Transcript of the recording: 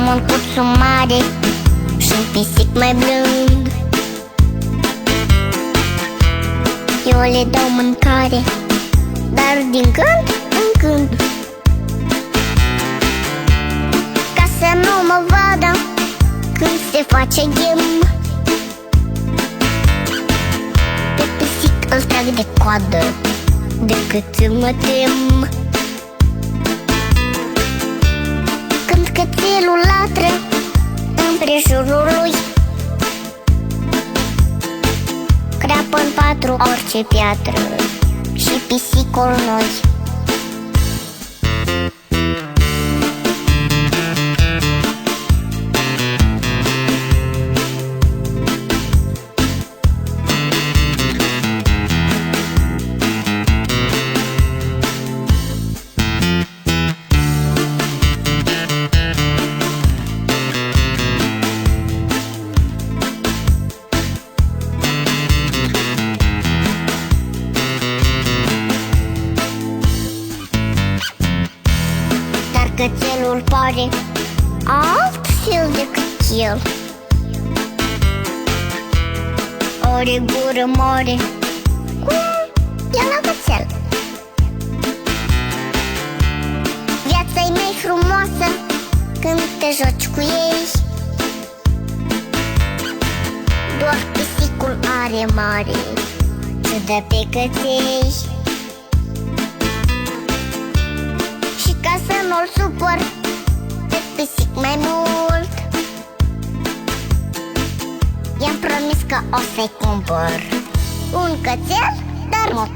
Am un cuțu mare și un pisic mai blând. Eu le dau mâncare, dar din când în când, ca să nu mă vadă când se face ghem. Pe pisic îl trag de coadă de cât mă tem. Când cățelul latră împrejurul lui, creapă în patru orice piatră și pisicul noi. Cățelul pare altfel decât el. Are gură mare, cum e la cățel. Viața-i mai frumoasă când te joci cu ei. Doar pisicul are mare ciudă pe căței. Ca să nu-l supăr pe pisic mai mult, i-am promis că o să-i cumpăr un cățel, dar mult.